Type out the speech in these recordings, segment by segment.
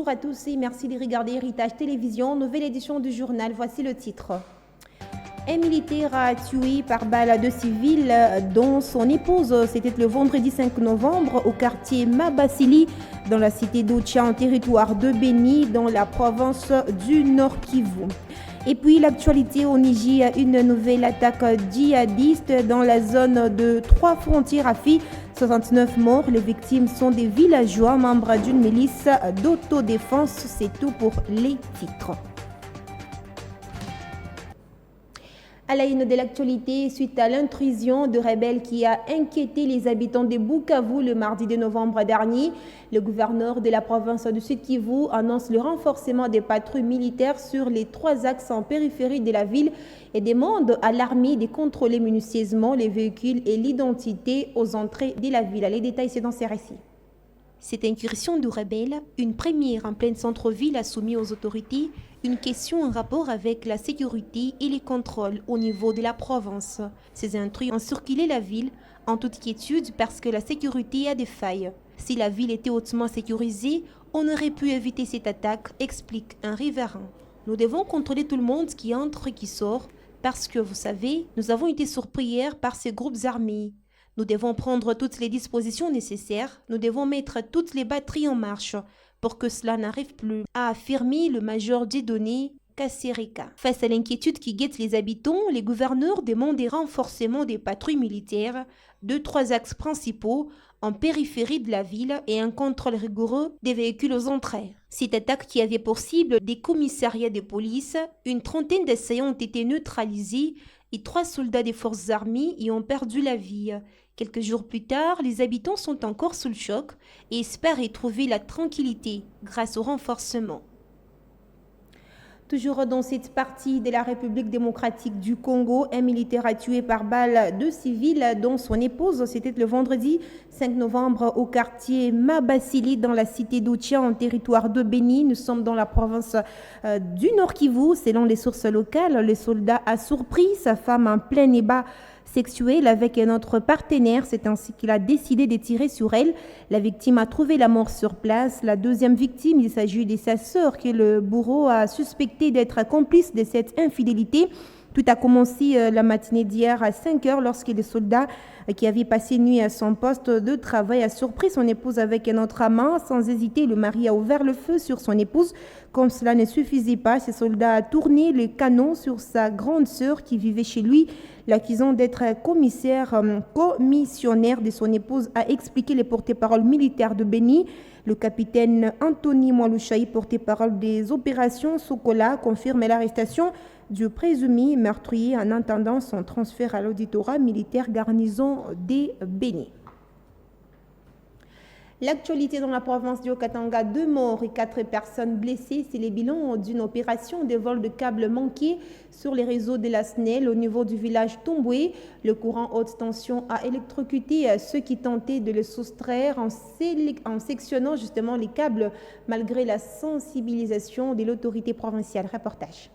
Bonjour à tous et merci de regarder Héritage Télévision, nouvelle édition du journal. Voici le titre. Un militaire a tué par balle de civil dont son épouse. C'était le vendredi 5 novembre au quartier Mabasili dans la cité d'Ocha en territoire de Béni dans la province du Nord Kivu. Et puis l'actualité au Niger, une nouvelle attaque djihadiste dans la zone de 3 frontières à Fi. 69 morts, les victimes sont des villageois membres d'une milice d'autodéfense. C'est tout pour les titres. À la une de l'actualité, suite à l'intrusion de rebelles qui a inquiété les habitants de Bukavu le mardi 2 novembre dernier, le gouverneur de la province du Sud-Kivu annonce le renforcement des patrouilles militaires sur les 3 axes en périphérie de la ville et demande à l'armée de contrôler minutieusement les véhicules et l'identité aux entrées de la ville. Les détails, c'est dans ces récits. Cette incursion de rebelles, une première en pleine centre-ville, a soumis aux autorités une question en rapport avec la sécurité et les contrôles au niveau de la province. Ces intrus ont circulé la ville en toute quiétude parce que la sécurité a des failles. Si la ville était hautement sécurisée, on aurait pu éviter cette attaque, explique un riverain. Nous devons contrôler tout le monde qui entre et qui sort parce que, vous savez, nous avons été surpris hier par ces groupes armés. Nous devons prendre toutes les dispositions nécessaires. Nous devons mettre toutes les batteries en marche pour que cela n'arrive plus, a affirmé le major Dieudonné Kassereka. Face à l'inquiétude qui guette les habitants, les gouverneurs demandent des renforcements des patrouilles militaires de 3 axes principaux en périphérie de la ville et un contrôle rigoureux des véhicules aux entrées. Cette attaque qui avait pour cible des commissariats de police, une 30aine d'assaillants ont été neutralisés et 3 soldats des forces armées y ont perdu la vie. Quelques jours plus tard, les habitants sont encore sous le choc et espèrent y trouver la tranquillité grâce au renforcement. Toujours dans cette partie de la République démocratique du Congo, un militaire a tué par balle 2 civils dont son épouse. C'était le vendredi 5 novembre au quartier Mabasili dans la cité d'Ocha en territoire de Béni. Nous sommes dans la province du Nord Kivu. Selon les sources locales, le soldat a surpris sa femme en plein ébat sexuel avec un autre partenaire. C'est ainsi qu'il a décidé de tirer sur elle. La victime a trouvé la mort sur place. La deuxième victime, il s'agit de sa sœur que le bourreau a suspecté d'être complice de cette infidélité. Tout a commencé la matinée d'hier à 5 heures lorsque le soldat qui avait passé nuit à son poste de travail a surpris son épouse avec un autre amant. Sans hésiter, le mari a ouvert le feu sur son épouse. Comme cela ne suffisait pas, ce soldat a tourné le canon sur sa grande sœur qui vivait chez lui. L'accusant d'être commissionnaire de son épouse a expliqué les porte-parole militaires de Béni. Le capitaine Anthony Mwalushaï, porte-parole des opérations Sokola, confirme l'arrestation du présumé meurtrier en attendant son transfert à l'auditorat militaire garnison des Béni. L'actualité dans la province du Haut-Katanga, 2 morts et 4 personnes blessées, c'est les bilans d'une opération de vol de câbles manqués sur les réseaux de la SNEL au niveau du village Tomboué. Le courant haute tension a électrocuté ceux qui tentaient de le soustraire en sectionnant justement les câbles malgré la sensibilisation de l'autorité provinciale. Reportage.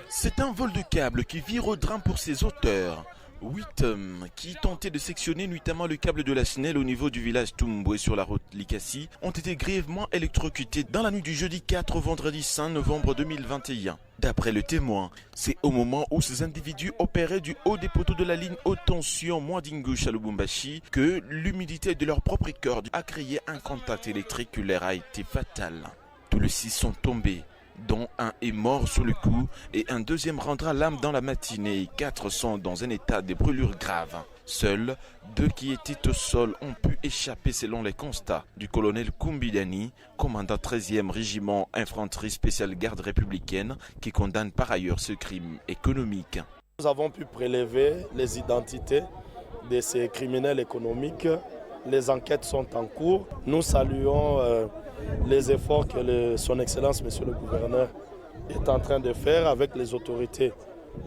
C'est un vol de câbles qui vire au drame pour ses auteurs. 8 hommes qui tentaient de sectionner nuitamment le câble de la SNEL au niveau du village Tumbwe sur la route Likasi ont été grièvement électrocutés dans la nuit du jeudi 4 au vendredi 5 novembre 2021. D'après le témoin, c'est au moment où ces individus opéraient du haut des poteaux de la ligne haute tension Mwandingush à Lubumbashi que l'humidité de leur propre corde a créé un contact électrique qui leur a été fatal. Tous les 6 sont tombés, dont un est mort sur le coup et un deuxième rendra l'âme dans la matinée. 4 sont dans un état de brûlure grave. Seuls 2 qui étaient au sol ont pu échapper selon les constats du colonel Kumbidani, commandant 13e régiment infanterie spéciale garde républicaine, qui condamne par ailleurs ce crime économique. Nous avons pu prélever les identités de ces criminels économiques. Les enquêtes sont en cours. Nous saluons les efforts que son Excellence, Monsieur le Gouverneur, est en train de faire avec les autorités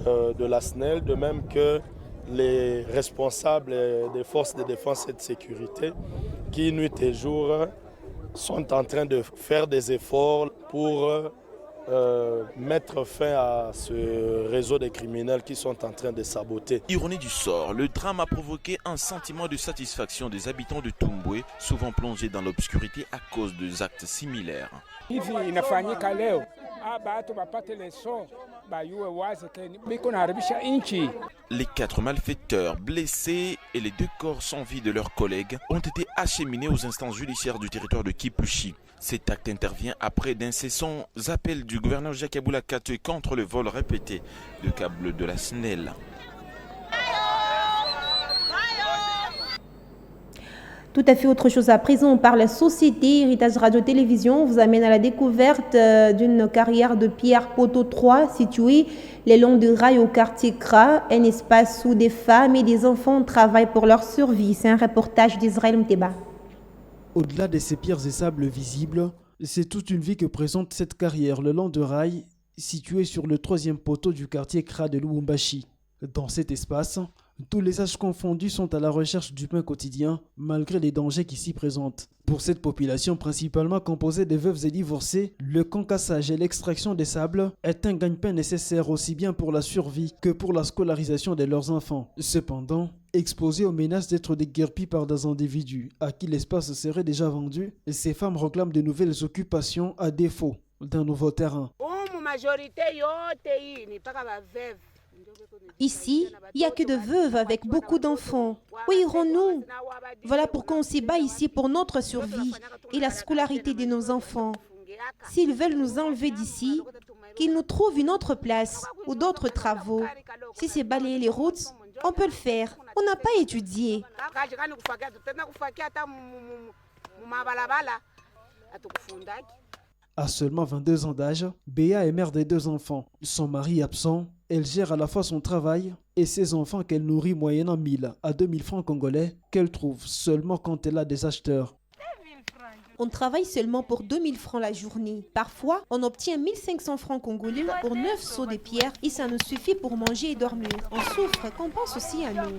de la SNEL, de même que les responsables des forces de défense et de sécurité qui, nuit et jour, sont en train de faire des efforts pour mettre fin à ce réseau de criminels qui sont en train de saboter. Ironie du sort, le drame a provoqué un sentiment de satisfaction des habitants de Tumbwe, souvent plongés dans l'obscurité à cause des actes similaires. Les 4 malfaiteurs blessés et les 2 corps sans vie de leurs collègues ont été acheminés aux instances judiciaires du territoire de Kipushi. Cet acte intervient après d'incessants appels du gouverneur Jacques Aboula Katoué contre le vol répété de câbles de la SNEL. Tout à fait autre chose à présent. On parle société. Héritage Radio-Télévision vous amène à la découverte d'une carrière de Pierre Poteau 3 située le long du rail au quartier Kra, un espace où des femmes et des enfants travaillent pour leur survie. C'est un reportage d'Israël Mteba. Au-delà de ces pierres et sables visibles, c'est toute une vie que présente cette carrière le long du rail située sur le 3e poteau du quartier Kra de Lubumbashi. Dans cet espace, tous les âges confondus sont à la recherche du pain quotidien, malgré les dangers qui s'y présentent. Pour cette population principalement composée de veuves et divorcés, le concassage et l'extraction des sables est un gagne-pain nécessaire aussi bien pour la survie que pour la scolarisation de leurs enfants. Cependant, exposées aux menaces d'être déguerpies par des individus à qui l'espace serait déjà vendu, ces femmes réclament de nouvelles occupations à défaut d'un nouveau terrain. Ici, il n'y a que de veuves avec beaucoup d'enfants. Où irons-nous? Voilà pourquoi on s'y bat ici pour notre survie et la scolarité de nos enfants. S'ils veulent nous enlever d'ici, qu'ils nous trouvent une autre place ou d'autres travaux. Si c'est balayer les routes, on peut le faire. On n'a pas étudié. À seulement 22 ans d'âge, Béa est mère des 2 enfants. Son mari absent, elle gère à la fois son travail et ses enfants qu'elle nourrit moyennant 1000 à 2000 francs congolais qu'elle trouve seulement quand elle a des acheteurs. On travaille seulement pour 2000 francs la journée. Parfois, on obtient 1500 francs congolais pour 9 seaux de pierre et ça nous suffit pour manger et dormir. On souffre, qu'on pense aussi à nous.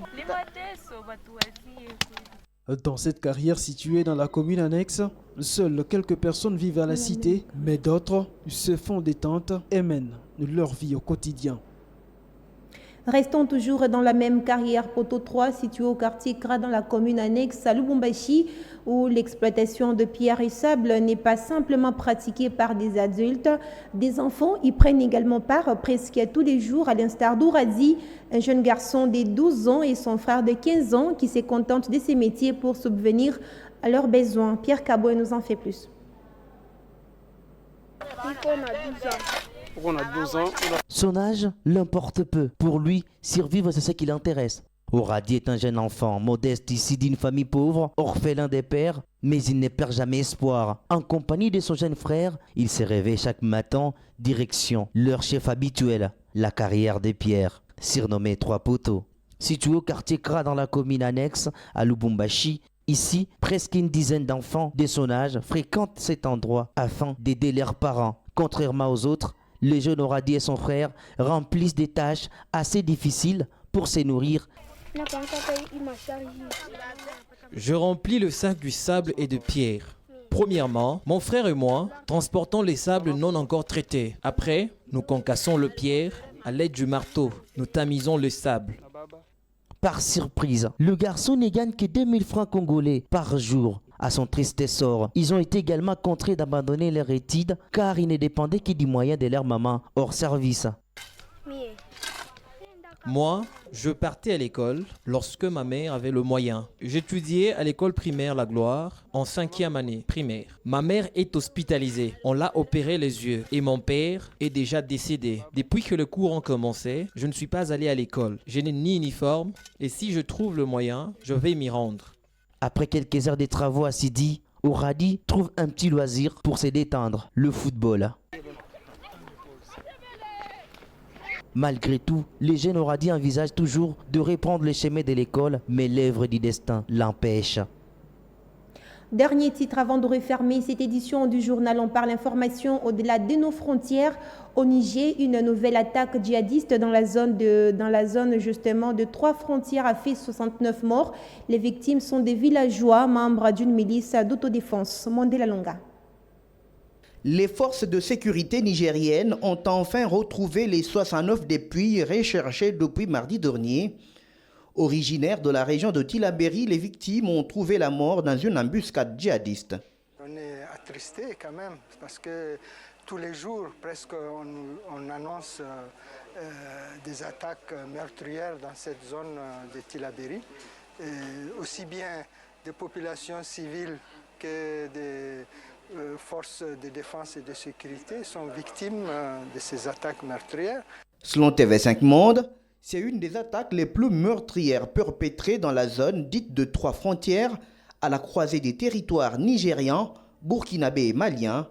Dans cette carrière située dans la commune annexe, seules quelques personnes vivent à la cité, mais d'autres se font des tentes et mènent leur vie au quotidien. Restons toujours dans la même carrière Poteau 3 située au quartier Kra dans la commune annexe à Lubumbashi où l'exploitation de pierre et sable n'est pas simplement pratiquée par des adultes. Des enfants y prennent également part presque tous les jours à l'instar d'Ouradi, un jeune garçon de 12 ans et son frère de 15 ans qui se contentent de ces métiers pour subvenir à leurs besoins. Pierre Caboué nous en fait plus. Son âge l'importe peu. Pour lui, survivre, c'est ce qui l'intéresse. Ouradi est un jeune enfant, modeste issu d'une famille pauvre, orphelin des pères, mais il ne perd jamais espoir. En compagnie de son jeune frère, il se réveille chaque matin, direction leur chef habituel, la carrière des pierres, surnommée 3 poteaux. Situé au quartier Kra dans la commune annexe à Lubumbashi, ici, presque une dizaine d'enfants de son âge fréquentent cet endroit afin d'aider leurs parents. Contrairement aux autres, le jeune Ouradi et son frère remplissent des tâches assez difficiles pour se nourrir. Je remplis le sac du sable et de pierre. Premièrement, mon frère et moi transportons les sables non encore traités. Après, nous concassons le pierre à l'aide du marteau. Nous tamisons le sable. Par surprise, le garçon ne gagne que 2000 francs congolais par jour. À son triste sort, ils ont été également contraints d'abandonner leur étude car ils ne dépendaient que du moyen de leur maman hors service. Moi, je partais à l'école lorsque ma mère avait le moyen. J'étudiais à l'école primaire La Gloire en 5e année primaire. Ma mère est hospitalisée. On l'a opéré les yeux et mon père est déjà décédé. Depuis que le cours ont commencé, je ne suis pas allé à l'école. Je n'ai ni uniforme et si je trouve le moyen, je vais m'y rendre. Après quelques heures de travaux assidus, Ouradi trouve un petit loisir pour se détendre, le football. Malgré tout, les jeunes Ouradi envisagent toujours de reprendre le chemin de l'école, mais l'œuvre du destin l'empêche. Dernier titre avant de refermer cette édition du journal. On parle information au-delà de nos frontières. Au Niger, une nouvelle attaque djihadiste dans la zone justement de 3 frontières a fait 69 morts. Les victimes sont des villageois, membres d'une milice d'autodéfense. Mandela Longa. Les forces de sécurité nigériennes ont enfin retrouvé les 69 dépouilles recherchées depuis mardi dernier. Originaires de la région de Tillabéri, les victimes ont trouvé la mort dans une embuscade djihadiste. On est attristé quand même parce que tous les jours, presque, on annonce des attaques meurtrières dans cette zone de Tillabéri. Aussi bien des populations civiles que des forces de défense et de sécurité sont victimes de ces attaques meurtrières. Selon TV5 Monde, c'est une des attaques les plus meurtrières perpétrées dans la zone dite de 3 frontières à la croisée des territoires nigérians, burkinabé et maliens.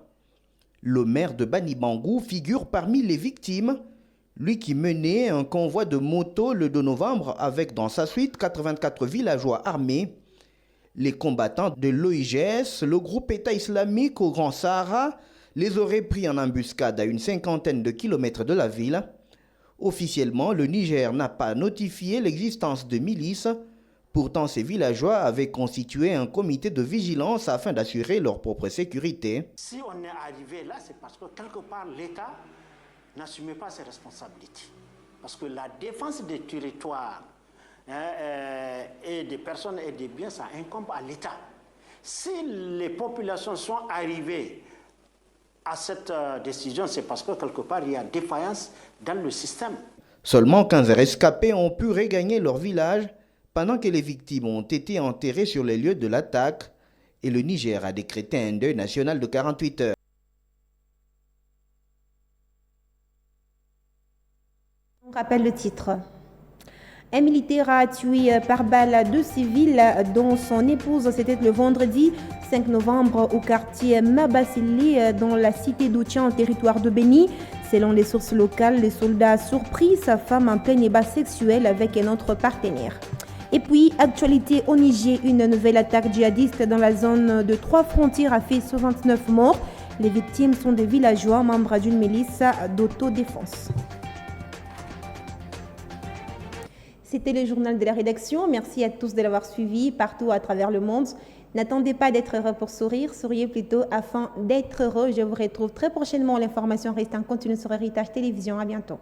Le maire de Bani Bangou figure parmi les victimes, lui qui menait un convoi de motos le 2 novembre avec dans sa suite 84 villageois armés. Les combattants de l'OIGS, le groupe État islamique au Grand Sahara, les auraient pris en embuscade à une 50aine de kilomètres de la ville. Officiellement, le Niger n'a pas notifié l'existence de milices. Pourtant, ces villageois avaient constitué un comité de vigilance afin d'assurer leur propre sécurité. Si on est arrivé là, c'est parce que quelque part l'État n'assumait pas ses responsabilités. Parce que la défense des territoires et des personnes et des biens, ça incombe à l'État. Si les populations sont arrivées à cette décision, c'est parce que quelque part il y a défaillance dans le système. Seulement 15 rescapés ont pu regagner leur village pendant que les victimes ont été enterrées sur les lieux de l'attaque et le Niger a décrété un deuil national de 48 heures. On rappelle le titre. Un militaire a tué par balle 2 civils dont son épouse. C'était le vendredi 5 novembre au quartier Mabasili dans la cité d'Outian en territoire de Béni. Selon les sources locales, le soldat a surpris sa femme en plein ébat sexuel avec un autre partenaire. Et puis, actualité au Niger, une nouvelle attaque djihadiste dans la zone de 3 frontières a fait 69 morts. Les victimes sont des villageois membres d'une milice d'autodéfense. C'était le journal de la rédaction. Merci à tous de l'avoir suivi partout à travers le monde. N'attendez pas d'être heureux pour sourire, souriez plutôt afin d'être heureux. Je vous retrouve très prochainement. L'information reste en continu sur Héritage Télévision. À bientôt.